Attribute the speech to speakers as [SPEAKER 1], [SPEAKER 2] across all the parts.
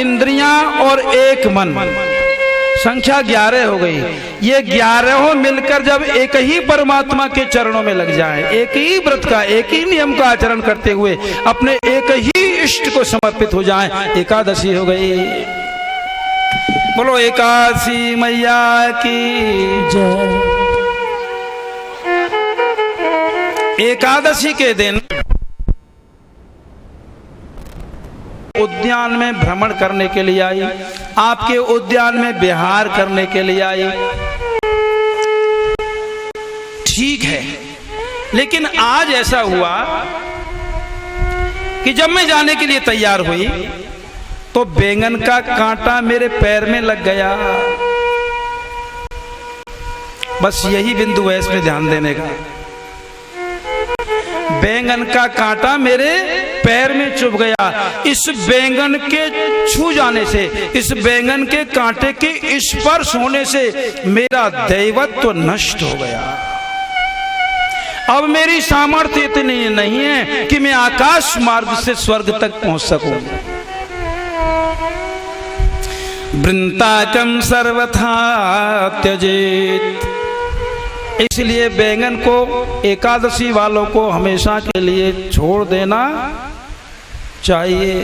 [SPEAKER 1] इंद्रियां और एक मन, संख्या 11 हो गई। ये 11 मिलकर जब एक ही परमात्मा के चरणों में लग जाए, एक ही व्रत का, एक ही नियम का आचरण करते हुए अपने एक ही इष्ट को समर्पित हो जाए, एकादशी हो गई। बोलो एकादशी मैया की जय। एकादशी के दिन उद्यान में भ्रमण करने के लिए आई, आपके उद्यान में विहार करने के लिए आई। ठीक है, लेकिन आज ऐसा हुआ कि जब मैं जाने के लिए तैयार हुई तो बैंगन का कांटा मेरे पैर में लग गया। बस यही बिंदु है इसमें ध्यान देने का। बैंगन का कांटा मेरे पैर में चुभ गया। इस बैंगन के छू जाने से, इस बैंगन के कांटे के स्पर्श होने से मेरा दैवत्व तो नष्ट हो गया। अब मेरी सामर्थ्य इतनी नहीं है कि मैं आकाश मार्ग से स्वर्ग तक पहुंच सकूं। वृंताकम सर्वथा त्यजेत। इसलिए बैंगन को एकादशी वालों को हमेशा के लिए छोड़ देना चाहिए।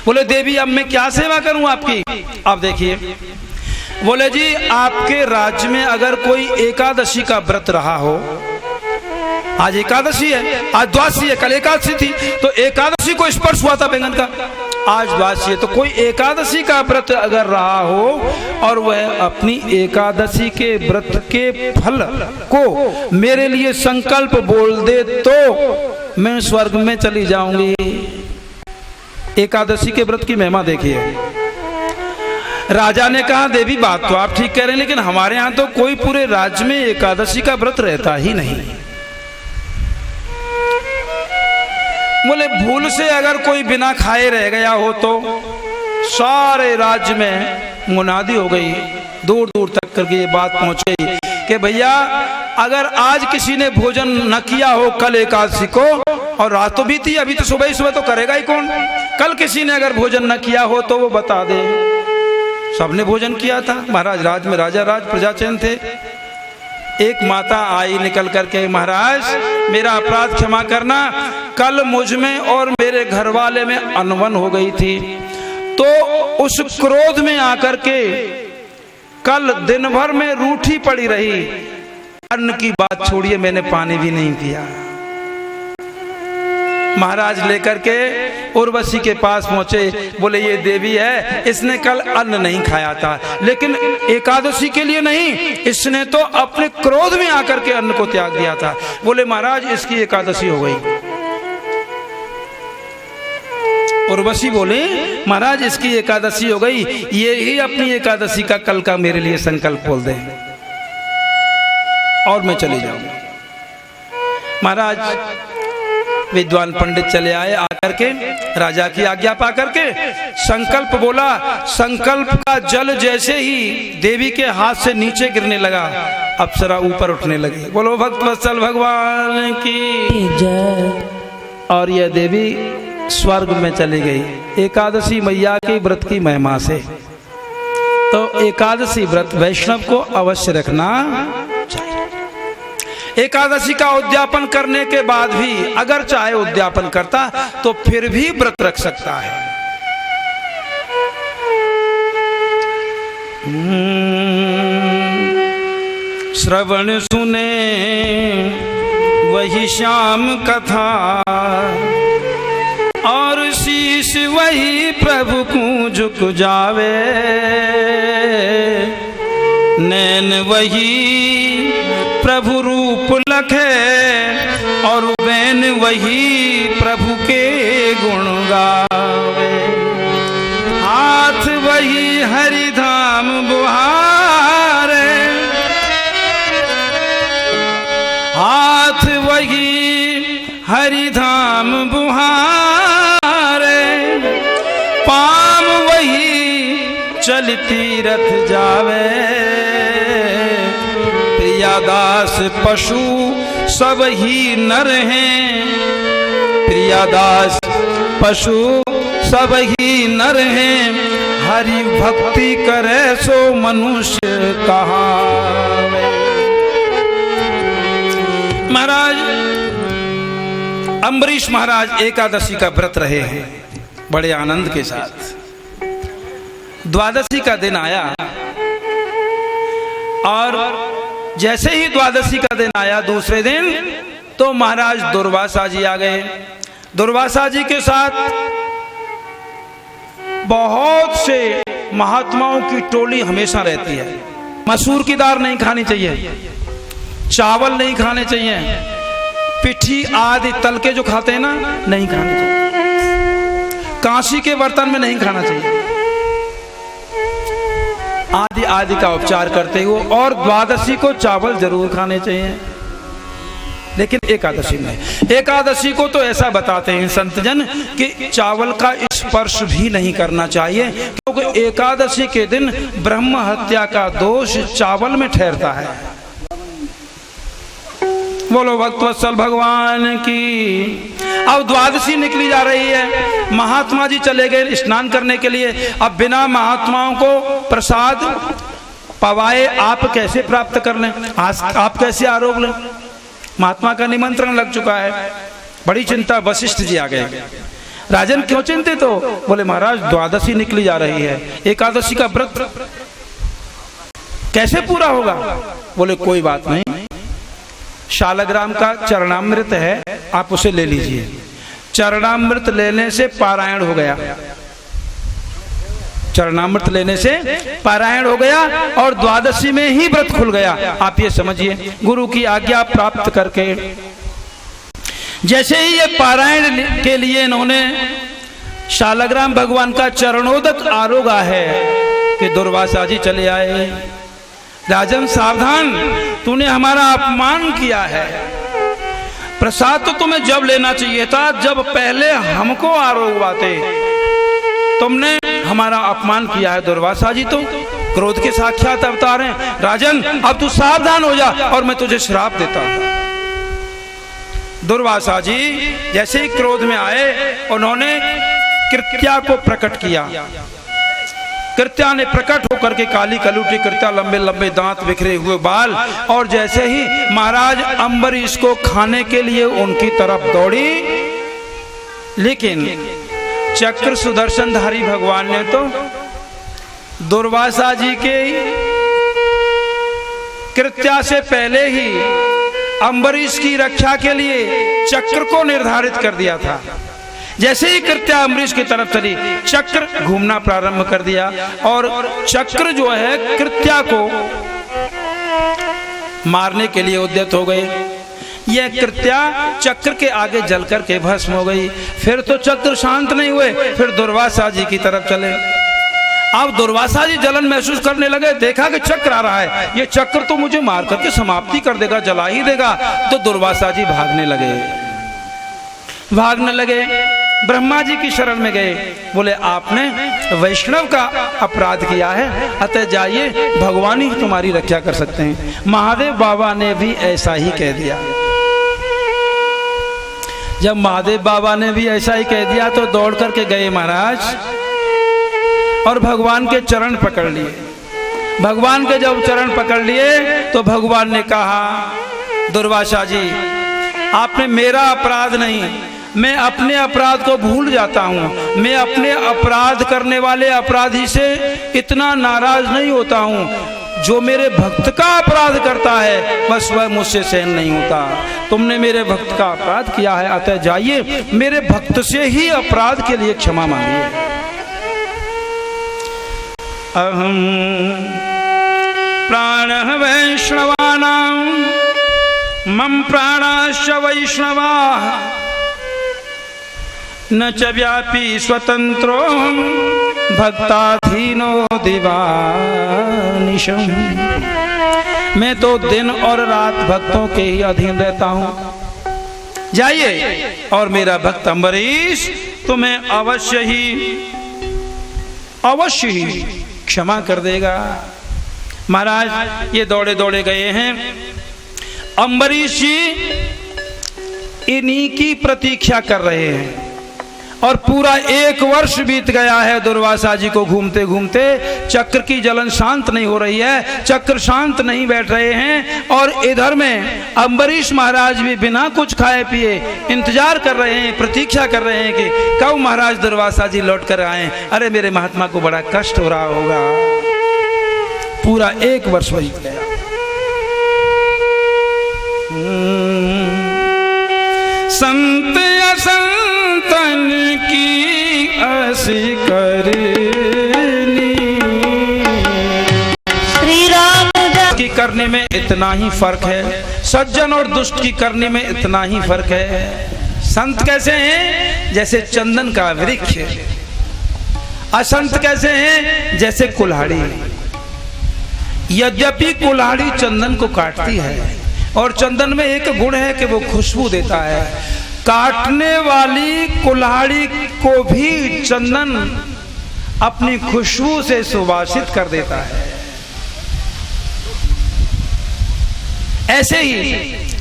[SPEAKER 1] बोले देवी अब मैं क्या सेवा करूं आपकी? आप देखिए, बोले जी आपके राज्य में अगर कोई एकादशी का व्रत रहा हो, आज एकादशी है, आज द्वादशी है, कल एकादशी थी, तो एकादशी को स्पर्श हुआ था बैंगन का, आज द्वादशी है, तो कोई एकादशी का व्रत अगर रहा हो और वह अपनी एकादशी के व्रत के फल को मेरे लिए संकल्प बोल दे तो मैं स्वर्ग में चली जाऊंगी। एकादशी के व्रत की महिमा देखिए। राजा ने कहा देवी बात तो आप ठीक कह रहे हैं, लेकिन हमारे यहाँ तो कोई पूरे राज्य में एकादशी का व्रत रहता ही नहीं। बोले भूल से अगर कोई बिना खाए रह गया हो तो सारे राज्य में मुनादी हो गई, दूर दूर तक करके ये बात पहुंच गई कि भैया अगर आज किसी ने भोजन न किया हो कल एकादशी को, और रात तो बीती, अभी तो सुबह ही सुबह तो करेगा ही कौन, कल किसी ने अगर भोजन न किया हो तो वो बता दे। सबने भोजन किया था। महाराज राज में राजा राज प्रजाचैन थे। एक माता आई निकल करके, महाराज मेरा अपराध क्षमा करना, कल मुझ में और मेरे घर वाले में अनबन हो गई थी, तो उस क्रोध में आकर के कल दिन भर में रूठी पड़ी रही, अन्न की बात छोड़िए मैंने पानी भी नहीं पिया। महाराज लेकर के उर्वशी के पास पहुंचे, बोले ये देवी है, इसने कल अन्न नहीं खाया था, लेकिन एकादशी के लिए नहीं, इसने तो अपने क्रोध में आकर के अन्न को त्याग दिया था। बोले महाराज इसकी एकादशी हो गई। उर्वशी बोले महाराज इसकी एकादशी हो गई, ये ही अपनी एकादशी का कल का मेरे लिए संकल्प बोल दे और मैं चली जाऊंगा। महाराज विद्वान पंडित चले आए, आकर के राजा की आज्ञा पा करके संकल्प बोला। संकल्प का जल जैसे ही देवी के हाथ से नीचे गिरने लगा, अप्सरा ऊपर उठने लगी। बोलो भक्त वत्सल भगवान की जय। और यह देवी स्वर्ग में चली गई एकादशी मैया के व्रत की महिमा से। तो एकादशी व्रत वैष्णव को अवश्य रखना चाहिए। एकादशी का उद्यापन करने के बाद भी अगर चाहे उद्यापन करता तो फिर भी व्रत रख सकता है। श्रवण सुने वही श्याम कथा, और शीश वही प्रभु को झुक जावे, नैन वही प्रभु रूप लखे, और बैन वही प्रभु के गुण गावे, हाथ वही हरिधाम बुहारे, हाथ वही हरिधाम बुहारे, पाम वही चल तीरथ जावे, प्रियादास पशु सब ही नर हैं, प्रियादास पशु सब ही नर हैं, हरि भक्ति करे सो मनुष्य कहावे। महाराज अम्बरीश महाराज एकादशी का व्रत रहे हैं बड़े आनंद के साथ। द्वादशी का दिन आया और जैसे ही द्वादशी का दिन आया दूसरे दिन तो महाराज दुर्वासा जी आ गए। दुर्वासा जी के साथ बहुत से महात्माओं की टोली हमेशा रहती है। मसूर की दाल नहीं खानी चाहिए, चावल नहीं खाने चाहिए, पिठी आदि तल के जो खाते हैं ना नहीं खाने चाहिए, कांसी के बर्तन में नहीं खाना चाहिए, आदि आदि का उपचार करते हुए, और द्वादशी को चावल जरूर खाने चाहिए। लेकिन एकादशी में, एकादशी को तो ऐसा बताते हैं संतजन कि चावल का स्पर्श भी नहीं करना चाहिए, क्योंकि एकादशी के दिन ब्रह्म हत्या का दोष चावल में ठहरता है। बोलो भक्तवत्सल भगवान की। अब द्वादशी निकली जा रही है, महात्मा जी चले गए स्नान करने के लिए। अब बिना महात्माओं को प्रसाद पवाए आप कैसे प्राप्त कर लें, आप कैसे आरोग लें? महात्मा का निमंत्रण लग चुका है। बड़ी चिंता, वशिष्ठ जी आ गए। राजन क्यों चिंतित हो? बोले महाराज द्वादशी निकली जा रही है, एकादशी का व्रत कैसे पूरा होगा? बोले कोई बात नहीं, शालग्राम का चरणामृत है, आप उसे ले लीजिए। चरणामृत लेने से पारायण हो गया, चरणामृत लेने से पारायण हो गया और द्वादशी में ही व्रत खुल गया। आप ये समझिए, गुरु की आज्ञा प्राप्त करके जैसे ही ये पारायण के लिए इन्होंने शालग्राम भगवान का चरणोदक आरोगा है कि दुर्वासा जी चले आए। राजन सावधान, तूने हमारा अपमान किया है। प्रसाद तो तुम्हें जब लेना चाहिए था जब पहले हमको आरोगवाते, तुमने हमारा अपमान किया है। दुर्वासा जी तो क्रोध के साक्षात अवतार हैं। राजन अब तू सावधान हो जा और मैं तुझे श्राप देता हूं। दुर्वासा जी जैसे ही क्रोध में आए, उन्होंने कृत्या को प्रकट किया। कृत्या ने प्रकट होकर के काली कलूटी कृत्या, लंबे लंबे दांत, बिखरे हुए बाल, और जैसे ही महाराज अम्बरीश को खाने के लिए उनकी तरफ दौड़ी, लेकिन चक्र सुदर्शनधारी भगवान ने तो दुर्वासा जी के कृत्या से पहले ही अम्बरीश की रक्षा के लिए चक्र को निर्धारित कर दिया था। जैसे ही कृत्या अम्बरीश की तरफ चली, चक्र घूमना प्रारंभ कर दिया और चक्र जो है कृत्या को मारने के लिए उद्यत हो गए। यह कृत्या चक्र के आगे जलकर के भस्म हो गई। फिर तो चक्र शांत नहीं हुए, फिर दुर्वासा जी की तरफ चले। अब दुर्वासा जी जलन महसूस करने लगे, देखा कि चक्र आ रहा है, ये चक्र तो मुझे मार करके समाप्ति कर देगा, जला ही देगा। तो दुर्वासा जी भागने लगे, ब्रह्मा जी की शरण में गए। बोले आपने वैष्णव का अपराध किया है, अतः जाइए, भगवान ही तुम्हारी रक्षा कर सकते हैं। महादेव बाबा ने भी ऐसा ही कह दिया। जब महादेव बाबा ने भी ऐसा ही कह दिया तो दौड़ करके गए महाराज और भगवान के चरण पकड़ लिए। भगवान के जब चरण पकड़ लिए तो भगवान ने कहा, दुर्वासा जी आपने मेरा अपराध नहीं, मैं अपने अपराध को भूल जाता हूँ। मैं अपने अपराध करने वाले अपराधी से इतना नाराज नहीं होता हूँ। जो मेरे भक्त का अपराध करता है बस वह मुझसे सहन नहीं होता। तुमने मेरे भक्त का अपराध किया है, अतः जाइए, मेरे भक्त से ही अपराध के लिए क्षमा मांगिए। अहम प्राण वैष्णवानां मम प्राणाश्च वैष्णवा न च व्यापी स्वतंत्रो भक्ताधीनो दिवानिशम। मैं तो दिन और रात भक्तों के ही अधीन रहता हूँ। जाइए और मेरा भक्त अम्बरीश तुम्हें अवश्य ही क्षमा कर देगा। महाराज ये दौड़े दौड़े गए हैं। अम्बरीश जी इन्हीं की प्रतीक्षा कर रहे हैं। और पूरा 1 वर्ष बीत गया है दुर्वासा जी को घूमते घूमते। चक्र की जलन शांत नहीं हो रही है, चक्र शांत नहीं बैठ रहे हैं। और इधर में अम्बरीश महाराज भी बिना कुछ खाए पिए इंतजार कर रहे हैं, प्रतीक्षा कर रहे हैं कि कब महाराज दुर्वासा जी लौट कर आए। अरे मेरे महात्मा को बड़ा कष्ट हो रहा होगा। पूरा 1 वर्ष बीत गया। संत असंतन की असी करनी, श्री राम की करने में इतना ही फर्क है, सज्जन और दुष्ट की करने में इतना ही फर्क है। संत कैसे हैं? जैसे चंदन का वृक्ष। असंत कैसे हैं? जैसे कुल्हाड़ी। यद्यपि कुल्हाड़ी चंदन को काटती है और चंदन में एक गुण है कि वो खुशबू देता है, काटने वाली कुल्हाड़ी को भी चंदन अपनी खुशबू से सुवासित कर देता है। ऐसे ही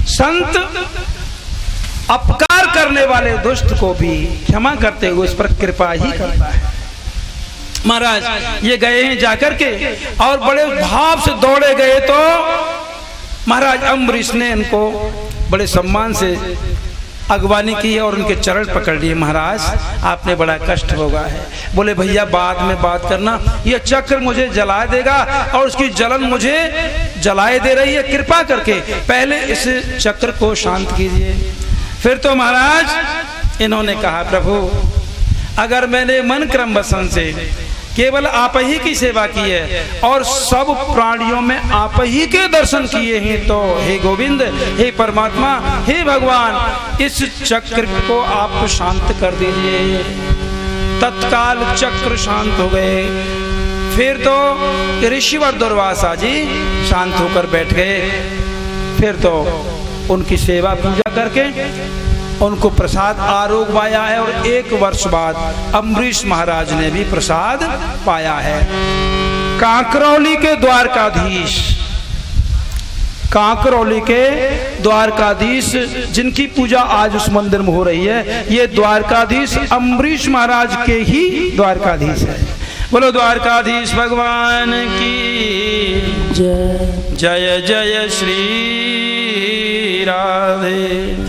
[SPEAKER 1] संत अपकार करने वाले दुष्ट को भी क्षमा करते हुए उस पर कृपा ही करता है। महाराज ये गए हैं जाकर के और बड़े भाव से दौड़े गए तो महाराज अम्बरीश ने इनको बड़े सम्मान से अगवानी की है और उनके चरण पकड़ लिए। महाराज आपने बड़ा कष्ट भोगा है। बोले भैया बाद में बात करना, ये चक्र मुझे जला देगा और उसकी जलन मुझे जलाए दे रही है, कृपा करके पहले इस चक्र को शांत कीजिए। फिर तो महाराज इन्होंने कहा प्रभु अगर मैंने मन क्रम वसन से केवल आप ही की सेवा की है और सब प्राणियों में आप ही के दर्शन किए हैं तो हे गोविंद, हे परमात्मा, हे भगवान, इस चक्र को आप शांत कर दीजिए। तत्काल चक्र शांत हो गए। फिर तो ऋषिवर दुर्वासा जी शांत होकर बैठ गए। फिर तो उनकी सेवा पूजा करके उनको प्रसाद आरोग पाया है और 1 वर्ष बाद अम्बरीश महाराज ने भी प्रसाद पाया है। कांकरौली के द्वारकाधीश, कांकरौली के द्वारकाधीश जिनकी पूजा आज उस मंदिर में हो रही है, ये द्वारकाधीश अम्बरीश महाराज के ही द्वारकाधीश है। बोलो द्वारकाधीश भगवान की जय। जय जय श्री राधे।